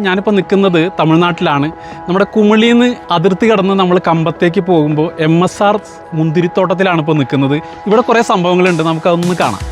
ഞാനിപ്പോൾ നിൽക്കുന്നത് തമിഴ്നാട്ടിലാണ്. നമ്മുടെ കുമിളിയിൽ നിന്ന് അതിർത്തി കടന്ന് നമ്മൾ കമ്പത്തേക്ക് പോകുമ്പോൾ MSR മുന്തിരിത്തോട്ടത്തിലാണ് ഇപ്പോൾ നിൽക്കുന്നത്. ഇവിടെ കുറേ സംഭവങ്ങളുണ്ട്, നമുക്കതൊന്ന് കാണാം.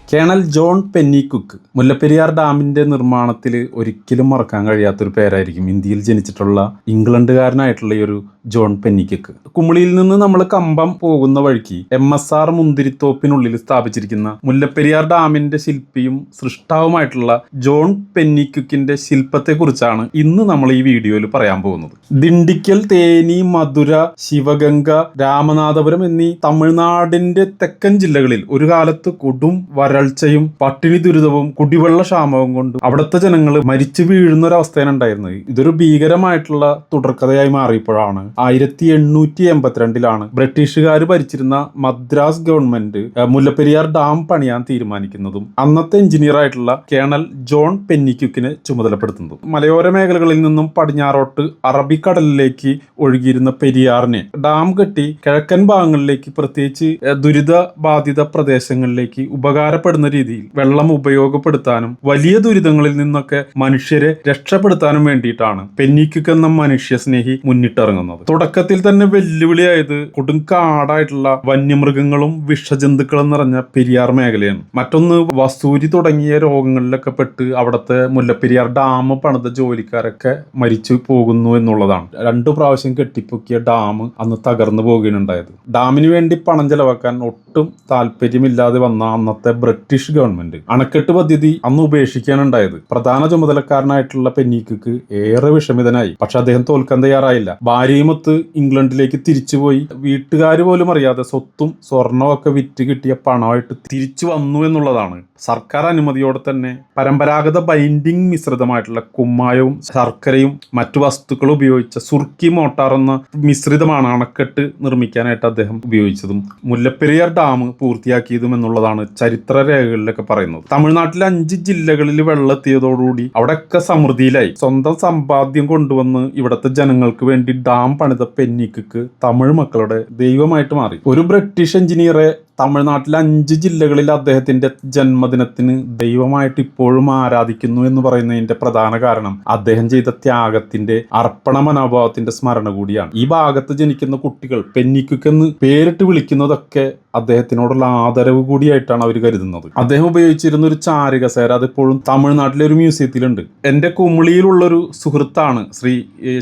കേണൽ ജോൺ പെന്നിക്കുക്ക് മുല്ലപ്പെരിയാർ ഡാമിൻ്റെ നിർമ്മാണത്തിൽ ഒരിക്കലും മറക്കാൻ കഴിയാത്തൊരു പേരായിരിക്കും. ഇന്ത്യയിൽ ജനിച്ചിട്ടുള്ള ഇംഗ്ലണ്ടുകാരനായിട്ടുള്ള ഈ ഒരു ജോൺ പെന്നിക്കുക്ക്. കുമിളിയിൽ നിന്ന് നമ്മൾ കമ്പം പോകുന്ന വഴിക്ക് MSR മുന്തിരിത്തോപ്പിനുള്ളിൽ സ്ഥാപിച്ചിരിക്കുന്ന മുല്ലപ്പെരിയാർ ഡാമിൻ്റെ ശില്പിയും സൃഷ്ടാവുമായിട്ടുള്ള ജോൺ പെന്നിക്കുക്കിൻ്റെ ശില്പത്തെക്കുറിച്ചാണ് ഇന്ന് നമ്മൾ ഈ വീഡിയോയിൽ പറയാൻ പോകുന്നത്. ദിണ്ടിക്കൽ, തേനി, മധുര, ശിവഗംഗ, രാമനാഥപുരം എന്നീ തമിഴ്നാടിൻ്റെ തെക്കൻ ജില്ലകളിൽ ഒരു കാലത്ത് കൊടും വരൾച്ചയും പട്ടിണി ദുരിതവും കുടിവെള്ള ക്ഷാമവും കൊണ്ട് അവിടുത്തെ ജനങ്ങൾ മരിച്ചു വീഴുന്ന ഒരു അവസ്ഥയാണ് ഉണ്ടായിരുന്നത്. ഇതൊരു ഭീകരമായിട്ടുള്ള തുടർക്കഥയായി മാറിയപ്പോഴാണ് 1882 ബ്രിട്ടീഷുകാർ ഭരിച്ചിരുന്ന മദ്രാസ് ഗവൺമെന്റ് മുല്ലപ്പെരിയാർ ഡാം പണിയാൻ തീരുമാനിക്കുന്നതും അന്നത്തെ എഞ്ചിനീയർ ആയിട്ടുള്ള കേണൽ ജോൺ പെന്നിക്കുക്കിനെ ചുമതലപ്പെടുത്തുന്നതും. മലയോര മേഖലകളിൽ നിന്നും പടിഞ്ഞാറോട്ട് അറബിക്കടലിലേക്ക് ഒഴുകിയിരുന്ന പെരിയാറിനെ ഡാം കെട്ടി കിഴക്കൻ ഭാഗങ്ങളിലേക്ക്, പ്രത്യേകിച്ച് ദുരിതബാധിത പ്രദേശങ്ങളിലേക്ക് ഉപകാരപ്പെടുന്ന രീതിയിൽ വെള്ളം ഉപയോഗപ്പെടുത്താനും വലിയ ദുരിതങ്ങളിൽ നിന്നൊക്കെ മനുഷ്യരെ രക്ഷപ്പെടുത്താനും വേണ്ടിയിട്ടാണ് പെന്നിക്കുക്ക് എന്ന മനുഷ്യ സ്നേഹി മുന്നിട്ടിറങ്ങുന്നത്. തുടക്കത്തിൽ തന്നെ വെല്ലുവിളിയായത് കൊടുങ്കാടായിട്ടുള്ള വന്യമൃഗങ്ങളും വിഷജന്തുക്കളും നിറഞ്ഞ പെരിയാർ മേഖലയാണ്. മറ്റൊന്ന്, വസൂരി തുടങ്ങിയ രോഗങ്ങളിലൊക്കെ പെട്ട് അവിടുത്തെ മുല്ലപ്പെരിയാർ ഡാം പണിത ജോലിക്കാരൊക്കെ മരിച്ചു പോകുന്നു എന്നുള്ളതാണ്. 2 പ്രാവശ്യം കെട്ടിപ്പൊക്കിയ ഡാം അന്ന് തകർന്നു പോകുകയുണ്ടായത്. ഡാമിന് വേണ്ടി പണം ചെലവാക്കാൻ ഒട്ടും താല്പര്യമില്ലാതെ വന്ന അന്നത്തെ ബ്രിട്ടീഷ് ഗവൺമെന്റ് അണക്കെട്ട് പദ്ധതി അന്ന് ഉപേക്ഷിക്കാനുണ്ടായത്. പ്രധാന ചുമതലക്കാരനായിട്ടുള്ള പെന്നിക്കുക്ക് ഏറെ വിഷമിതനായി. പക്ഷെ അദ്ദേഹം തോൽക്കാൻ തയ്യാറായില്ല. ഭാര്യയുമൊത്ത് ഇംഗ്ലണ്ടിലേക്ക് തിരിച്ചുപോയി വീട്ടുകാർ പോലും അറിയാതെ സ്വത്തും സ്വർണവും ഒക്കെ വിറ്റ് കിട്ടിയ പണമായിട്ട് തിരിച്ചു വന്നു എന്നുള്ളതാണ്. സർക്കാർ അനുമതിയോടെ തന്നെ പരമ്പരാഗത ബൈൻഡിങ് മിശ്രിതമായിട്ടുള്ള കുമ്മായവും ശർക്കരയും മറ്റു വസ്തുക്കളും ഉപയോഗിച്ച സുർക്കി മോട്ടാർ എന്ന മിശ്രിതമാണ് അണക്കെട്ട് നിർമ്മിക്കാനായിട്ട് അദ്ദേഹം ഉപയോഗിച്ചതും മുല്ലപ്പെരിയാർ ഡാം പൂർത്തിയാക്കിയതും എന്നുള്ളതാണ് ചരിത്ര രേഖകളിലൊക്കെ പറയുന്നത്. തമിഴ്നാട്ടിലെ 5 ജില്ലകളിൽ വെള്ളെത്തിയതോടുകൂടി അവിടെയൊക്കെ സമൃദ്ധിയിലായി. സ്വന്തം സമ്പാദ്യം കൊണ്ടുവന്ന് ഇവിടുത്തെ ജനങ്ങൾക്ക് വേണ്ടി ഡാം പണിത പെന്നിക്കുക്ക് തമിഴ് മക്കളുടെ ദൈവമായിട്ട് മാറി. ഒരു ബ്രിട്ടീഷ് എഞ്ചിനീയറെ തമിഴ്നാട്ടിലെ 5 ജില്ലകളിൽ അദ്ദേഹത്തിന്റെ ജന്മദിനത്തിന് ദൈവമായിട്ട് ഇപ്പോഴും ആരാധിക്കുന്നു എന്ന് പറയുന്നതിന്റെ പ്രധാന കാരണം അദ്ദേഹം ചെയ്ത ത്യാഗത്തിന്റെ, അർപ്പണ മനോഭാവത്തിന്റെ സ്മരണ കൂടിയാണ്. ഈ ഭാഗത്ത് ജനിക്കുന്ന കുട്ടികൾ പെന്നിക്കുക്ക് എന്ന് പേരിട്ട് വിളിക്കുന്നതൊക്കെ അദ്ദേഹത്തിനോടുള്ള ആദരവ് കൂടിയായിട്ടാണ് അവർ കരുതുന്നത്. അദ്ദേഹം ഉപയോഗിച്ചിരുന്ന ഒരു ചാരുകസേര അതിപ്പോഴും തമിഴ്നാട്ടിലെ ഒരു മ്യൂസിയത്തിലുണ്ട്. എന്റെ കുമിളിയിലുള്ളൊരു സുഹൃത്താണ് ശ്രീ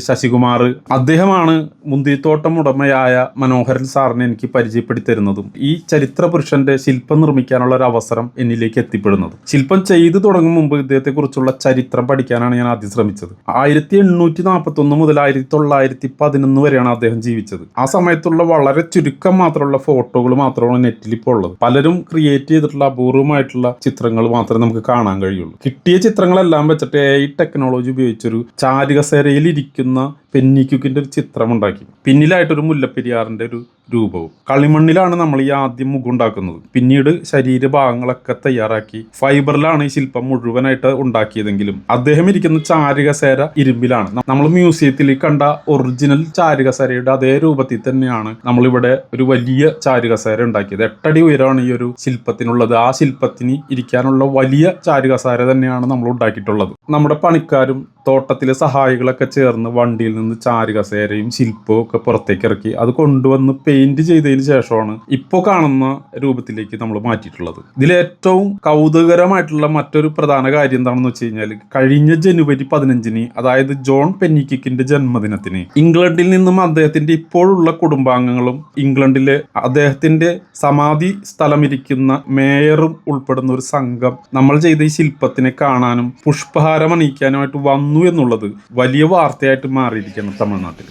ശശികുമാർ. അദ്ദേഹമാണ് മുന്തിരിത്തോട്ടം ഉടമയായ മനോഹരൻ സാറിനെ എനിക്ക് പരിചയപ്പെടുത്തി തരുന്നതും ഈ ചരിത്ര പുരുഷന്റെ ശില്പം നിർമ്മിക്കാനുള്ള ഒരു അവസരം എന്നിലേക്ക് എത്തിപ്പെടുന്നത്. ശില്പം ചെയ്തു തുടങ്ങും മുമ്പ് ഇദ്ദേഹത്തെ കുറിച്ചുള്ള ചരിത്രം പഠിക്കാനാണ് ഞാൻ ആദ്യം ശ്രമിച്ചത്. 1841 മുതൽ 1911 വരെയാണ് അദ്ദേഹം ജീവിച്ചത്. ആ സമയത്തുള്ള വളരെ ചുരുക്കം മാത്രമുള്ള ഫോട്ടോകൾ മാത്രമാണ് നെറ്റിൽ ഇപ്പോൾ ഉള്ളത്. പലരും ക്രിയേറ്റ് ചെയ്തിട്ടുള്ള അപൂർവമായിട്ടുള്ള ചിത്രങ്ങൾ മാത്രമേ നമുക്ക് കാണാൻ കഴിയുള്ളൂ. കിട്ടിയ ചിത്രങ്ങളെല്ലാം വെച്ചിട്ട് AI ടെക്നോളജി ഉപയോഗിച്ചൊരു ചാരുകസേരയിൽ ഇരിക്കുന്ന പെന്നിക്കുക്കിന്റെ ഒരു ചിത്രം ഉണ്ടാക്കി. പിന്നിലായിട്ടൊരു മുല്ലപ്പെരിയാറിന്റെ ഒരു രൂപവും. കളിമണ്ണിലാണ് നമ്മൾ ഈ ആദ്യം മുഖം ഉണ്ടാക്കുന്നത്. പിന്നീട് ശരീരഭാഗങ്ങളൊക്കെ തയ്യാറാക്കി ഫൈബറിലാണ് ഈ ശില്പം മുഴുവനായിട്ട് ഉണ്ടാക്കിയതെങ്കിലും അദ്ദേഹം ഇരിക്കുന്ന ചാരുകസേര ഇരുമ്പിലാണ്. നമ്മൾ മ്യൂസിയത്തിൽ കണ്ട ഒറിജിനൽ ചാരുകസേരയുടെ അതേ രൂപത്തിൽ തന്നെയാണ് നമ്മളിവിടെ ഒരു വലിയ ചാരുകസേര ഉണ്ടാക്കിയത്. 8 അടി ഉയരമാണ് ഈ ഒരു ശില്പത്തിനുള്ളത്. ആ ശില്പത്തിന് ഇരിക്കാനുള്ള വലിയ ചാരുകസേര തന്നെയാണ് നമ്മൾ ഉണ്ടാക്കിയിട്ടുള്ളത്. നമ്മുടെ പണിക്കാരും തോട്ടത്തിലെ സഹായികളൊക്കെ ചേർന്ന് വണ്ടിയിൽ നിന്ന് ചാരുകസേരയും ശില്പവും ഒക്കെ പുറത്തേക്ക് ഇറക്കി അത് കൊണ്ടുവന്ന് പെയിന്റ് ചെയ്തതിന് ശേഷമാണ് ഇപ്പോൾ കാണുന്ന രൂപത്തിലേക്ക് നമ്മൾ മാറ്റിയിട്ടുള്ളത്. ഇതിലേറ്റവും കൗതുകരമായിട്ടുള്ള മറ്റൊരു പ്രധാന കാര്യം എന്താണെന്ന് വെച്ച് കഴിഞ്ഞാൽ, കഴിഞ്ഞ ജനുവരി 15 അതായത് ജോൺ പെന്നിക്കുക്കിന്റെ ജന്മദിനത്തിന് ഇംഗ്ലണ്ടിൽ നിന്നും അദ്ദേഹത്തിന്റെ ഇപ്പോഴുള്ള കുടുംബാംഗങ്ങളും ഇംഗ്ലണ്ടിലെ അദ്ദേഹത്തിന്റെ സമാധി സ്ഥലമിരിക്കുന്ന മേയറും ഉൾപ്പെടുന്ന ഒരു സംഘം നമ്മൾ ചെയ്ത ഈ ശില്പത്തിനെ കാണാനും പുഷ്പഹാരം അണിയിക്കാനുമായിട്ട് വന്നു എന്നുള്ളത് വലിയ വാർത്തയായിട്ട് മാറിയിരിക്കണം തമിഴ്നാട്ടിൽ.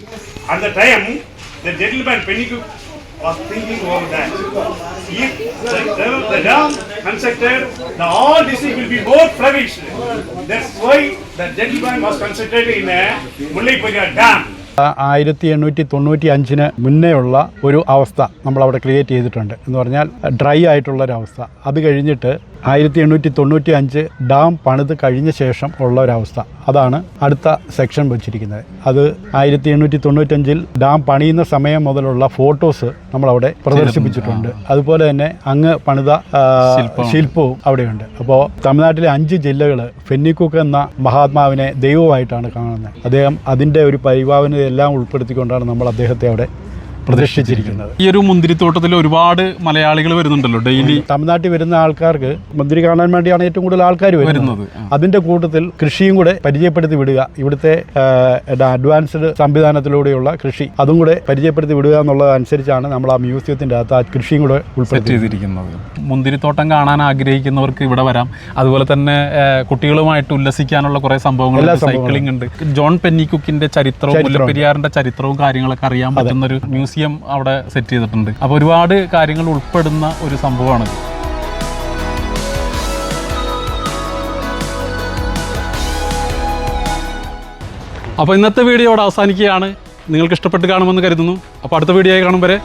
The gentleman Pennicook was thinking over that. If the dam constructed, all district will be more flourished. That's why the gentleman was constructed in a Mullaiperiyaar dam. 1895 മുന്നേ ഉള്ള ഒരു അവസ്ഥ നമ്മളവിടെ ക്രിയേറ്റ് ചെയ്തിട്ടുണ്ട്. എന്ന് പറഞ്ഞാൽ ഡ്രൈ ആയിട്ടുള്ളൊരവസ്ഥ. അത് കഴിഞ്ഞിട്ട് 1895 ഡാം പണിത് കഴിഞ്ഞ ശേഷം ഉള്ള ഒരവസ്ഥ. അതാണ് അടുത്ത സെക്ഷൻ വെച്ചിരിക്കുന്നത്. അത് 1895 ഡാം പണിയുന്ന സമയം മുതലുള്ള ഫോട്ടോസ് നമ്മളവിടെ പ്രദർശിപ്പിച്ചിട്ടുണ്ട്. അതുപോലെ തന്നെ അങ്ങ് പണിത ശില്പവും അവിടെയുണ്ട്. അപ്പോൾ തമിഴ്നാട്ടിലെ 5 ജില്ലകൾ ഫെന്നിക്കുക്ക് എന്ന മഹാത്മാവിനെ ദൈവമായിട്ടാണ് കാണുന്നത്. അദ്ദേഹം അതിൻ്റെ ഒരു പരിഭാവനയെല്ലാം ഉൾപ്പെടുത്തിക്കൊണ്ടാണ് നമ്മൾ അദ്ദേഹത്തെ അവിടെ പ്രദർശിച്ചിരിക്കുന്നത്. ഈ ഒരു മുന്തിരിത്തോട്ടത്തിൽ ഒരുപാട് മലയാളികൾ വരുന്നുണ്ടല്ലോ ഡെയിലി. തമിഴ്നാട്ടിൽ വരുന്ന ആൾക്കാർക്ക് മുന്തിരി കാണാൻ വേണ്ടിയാണ് ഏറ്റവും കൂടുതൽ ആൾക്കാർ വരുന്നത്. അതിൻ്റെ കൂട്ടത്തിൽ കൃഷിയും കൂടെ പരിചയപ്പെടുത്തി വിടുക, ഇവിടുത്തെ അഡ്വാൻസ്ഡ് സംവിധാനത്തിലൂടെയുള്ള കൃഷി അതും കൂടെ പരിചയപ്പെടുത്തി വിടുക എന്നുള്ളതനുസരിച്ചാണ് നമ്മൾ ആ മ്യൂസിയത്തിൻ്റെ അകത്ത് ആ കൃഷിയും കൂടെ ഉൾപ്പെടുത്തിയിരിക്കുന്നത്. മുന്തിരിത്തോട്ടം കാണാൻ ആഗ്രഹിക്കുന്നവർക്ക് ഇവിടെ വരാം. അതുപോലെ തന്നെ കുട്ടികളുമായിട്ട് ഉല്ലസിക്കാനുള്ള കുറേ സംഭവങ്ങൾ, സൈക്ലിംഗ് ഉണ്ട്. ജോൺ പെന്നിക്കുക്കിന്റെ ചരിത്രവും മുല്ലപ്പെരിയാറിന്റെ ചരിത്രവും കാര്യങ്ങളൊക്കെ അറിയാൻ പറ്റുന്ന ഒരു മ്യൂസിയം അവിടെ സെറ്റ് ചെയ്തിട്ടുണ്ട്. അപ്പോൾ ഒരുപാട് കാര്യങ്ങൾ ഉൾപ്പെടുന്ന ഒരു സംഭവമാണ്. അപ്പോൾ ഇന്നത്തെ വീഡിയോ അവിടെ അവസാനിക്കുകയാണ്. നിങ്ങൾക്ക് ഇഷ്ടപ്പെട്ട് കാണുമെന്ന് കരുതുന്നു. അപ്പോൾ അടുത്ത വീഡിയോ ആയി കാണും വരെ